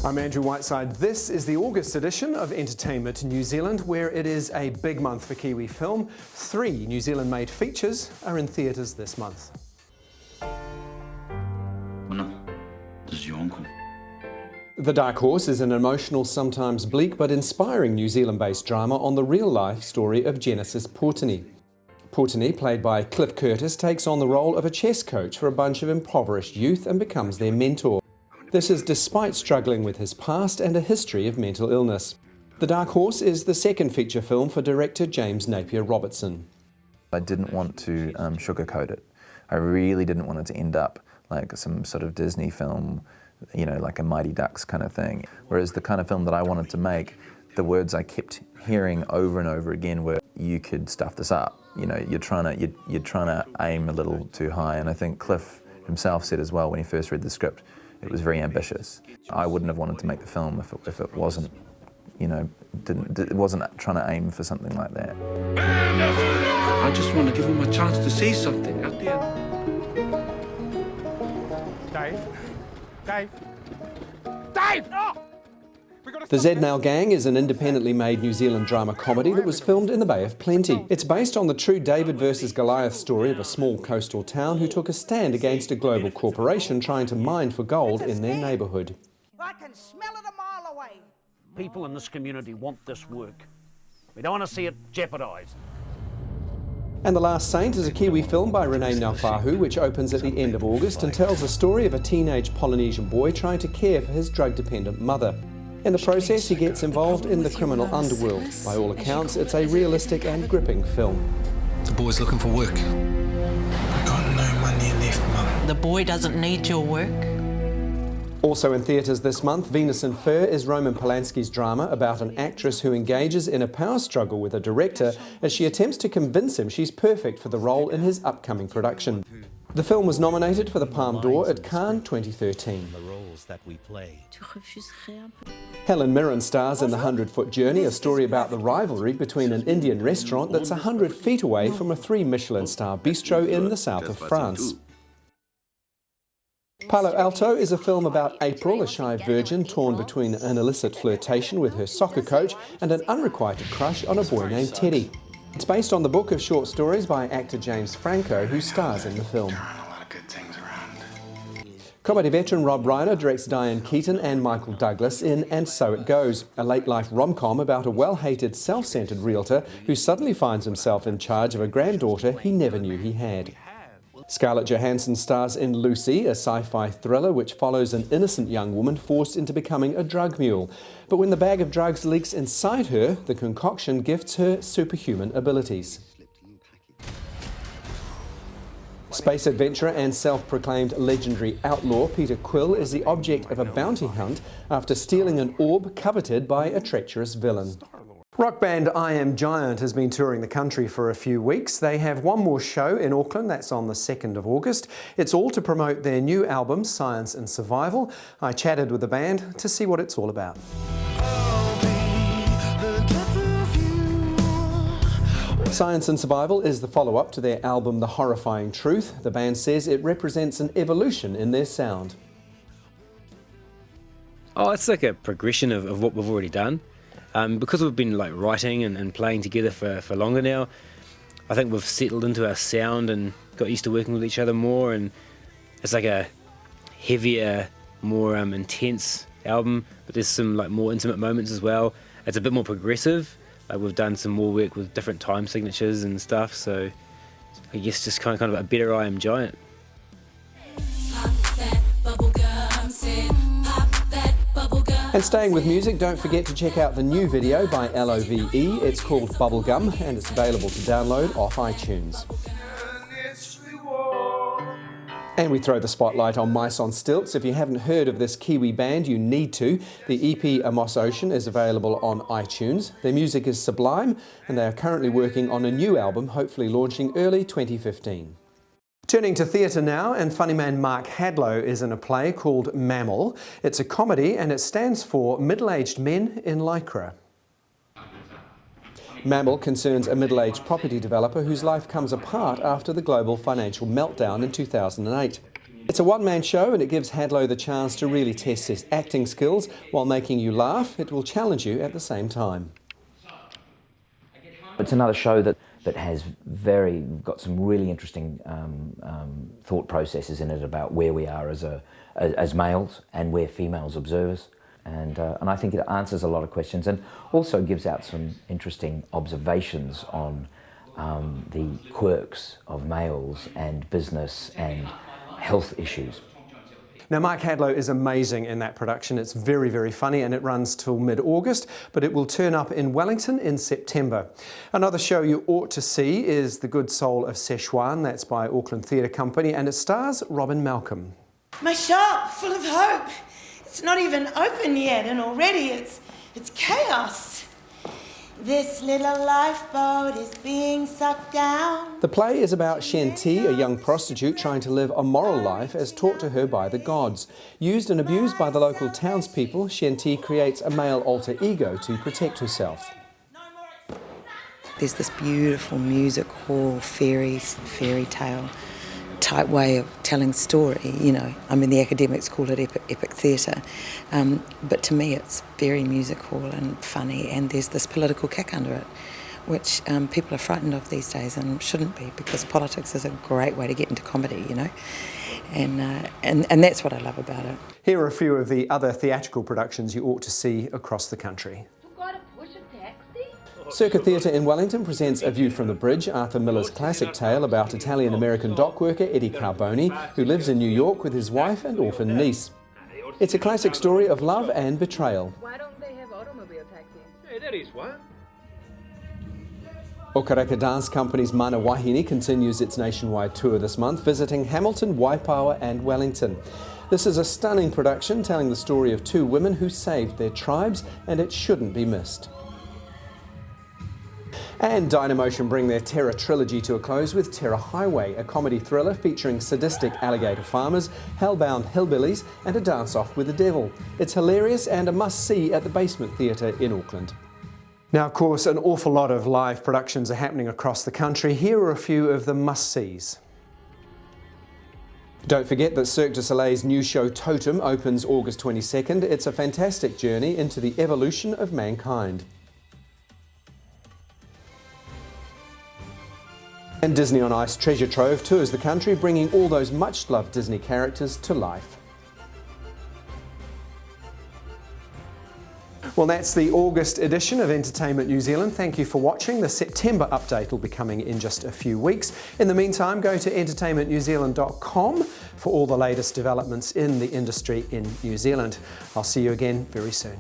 I'm Andrew Whiteside. This is the August edition of Entertainment New Zealand, where it is a big month for Kiwi film. 3 New Zealand-made features are in theatres this month. No, this is your uncle. The Dark Horse is an emotional, sometimes bleak but inspiring New Zealand-based drama on the real-life story of Genesis Portney. Portney, played by Cliff Curtis, takes on the role of a chess coach for a bunch of impoverished youth and becomes their mentor. This is despite struggling with his past and a history of mental illness. The Dark Horse is the second feature film for director James Napier Robertson. I didn't want to sugarcoat it. I really didn't want it to end up like some sort of Disney film, you know, like a Mighty Ducks kind of thing. Whereas the kind of film that I wanted to make, the words I kept hearing over and over again were, you could stuff this up. You know, you're trying to aim a little too high. And I think Cliff himself said as well when he first read the script, it was very ambitious. I wouldn't have wanted to make the film if it wasn't, you know, it wasn't trying to aim for something like that. I just want to give him a chance to say something at the end. Dave! Dave! Oh! The Z-Nail Gang is an independently made New Zealand drama comedy that was filmed in the Bay of Plenty. It's based on the true David versus Goliath story of a small coastal town who took a stand against a global corporation trying to mine for gold in their neighbourhood. I can smell it a mile away. People in this community want this work. We don't want to see it jeopardised. And The Last Saint is a Kiwi film by Renee Naufahu, which opens at the end of August and tells the story of a teenage Polynesian boy trying to care for his drug-dependent mother. In the process, he gets involved in the criminal underworld. By all accounts, it's a realistic and gripping film. The boy's looking for work. I got no money left, Mum. The boy doesn't need your work. Also in theatres this month, Venus in Fur is Roman Polanski's drama about an actress who engages in a power struggle with a director as she attempts to convince him she's perfect for the role in his upcoming production. The film was nominated for the Palme d'Or at Cannes 2013. Helen Mirren stars in The 100-Foot Journey, a story about the rivalry between an Indian restaurant that's 100 feet away from a 3 Michelin star bistro in the south of France. Palo Alto is a film about April, a shy virgin torn between an illicit flirtation with her soccer coach and an unrequited crush on a boy named Teddy. It's based on the book of short stories by actor James Franco, who stars in the film. Comedy veteran Rob Reiner directs Diane Keaton and Michael Douglas in And So It Goes, a late-life rom-com about a well-hated, self-centered realtor who suddenly finds himself in charge of a granddaughter he never knew he had. Scarlett Johansson stars in Lucy, a sci-fi thriller which follows an innocent young woman forced into becoming a drug mule. But when the bag of drugs leaks inside her, the concoction gifts her superhuman abilities. Space adventurer and self-proclaimed legendary outlaw Peter Quill is the object of a bounty hunt after stealing an orb coveted by a treacherous villain. Rock band I Am Giant has been touring the country for a few weeks. They have one more show in Auckland, that's on the 2nd of August. It's all to promote their new album, Science and Survival. I chatted with the band to see what it's all about. Science and Survival is the follow-up to their album The Horrifying Truth. The band says it represents an evolution in their sound. Oh, it's like a progression of what we've already done. Because we've been like writing and playing together for longer now, I think we've settled into our sound and got used to working with each other more, and it's like a heavier, more intense album, but there's some like more intimate moments as well. It's a bit more progressive. We've done some more work with different time signatures and stuff, so I guess just kind of a better I Am Giant. And staying with music, don't forget to check out the new video by LOVE. It's called Bubblegum and it's available to download off iTunes. And we throw the spotlight on Mice on Stilts. If you haven't heard of this Kiwi band, you need to. The EP Amos Ocean is available on iTunes. Their music is sublime and they are currently working on a new album, hopefully launching early 2015. Turning to theatre now, and funny man Mark Hadlow is in a play called MAMIL. It's a comedy and it stands for Middle-Aged Men in Lycra. MAMIL concerns a middle-aged property developer whose life comes apart after the global financial meltdown in 2008. It's a one-man show and it gives Hadlow the chance to really test his acting skills while making you laugh. It will challenge you at the same time. It's another show that has got some really interesting thought processes in it about where we are as males and where females observers. And I think it answers a lot of questions and also gives out some interesting observations on the quirks of males and business and health issues. Now, Mark Hadlow is amazing in that production. It's very, very funny and it runs till mid-August, but it will turn up in Wellington in September. Another show you ought to see is The Good Soul of Szechuan. That's by Auckland Theatre Company and it stars Robyn Malcolm. My shop, full of hope. It's not even open yet and already it's chaos. This little lifeboat is being sucked down. The play is about Shen-Ti, a young prostitute trying to live a moral life as taught to her by the gods. Used and abused by the local townspeople, Shen-Ti creates a male alter ego to protect herself. There's this beautiful music hall, fairy tale type way of telling story, you know. I mean, the academics call it epic theatre, but to me it's very musical and funny, and there's this political kick under it, which people are frightened of these days and shouldn't be, because politics is a great way to get into comedy, you know, and that's what I love about it. Here are a few of the other theatrical productions you ought to see across the country. Circuit Theatre in Wellington presents A View from the Bridge, Arthur Miller's classic tale about Italian-American dock worker Eddie Carboni, who lives in New York with his wife and orphan niece. It's a classic story of love and betrayal. Why don't they have automobile taxis? Hey, that is what? Okareka Dance Company's Mana Wahine continues its nationwide tour this month, visiting Hamilton, Waipawa and Wellington. This is a stunning production telling the story of two women who saved their tribes, and it shouldn't be missed. And Dynamotion bring their Terror trilogy to a close with Terror Highway, a comedy thriller featuring sadistic alligator farmers, hellbound hillbillies and a dance-off with the devil. It's hilarious and a must-see at the Basement Theatre in Auckland. Now, of course, an awful lot of live productions are happening across the country. Here are a few of the must-sees. Don't forget that Cirque du Soleil's new show Totem opens August 22nd. It's a fantastic journey into the evolution of mankind. And Disney on Ice Treasure Trove tours the country, bringing all those much-loved Disney characters to life. Well, that's the August edition of Entertainment New Zealand. Thank you for watching. The September update will be coming in just a few weeks. In the meantime, go to entertainmentnewzealand.com for all the latest developments in the industry in New Zealand. I'll see you again very soon.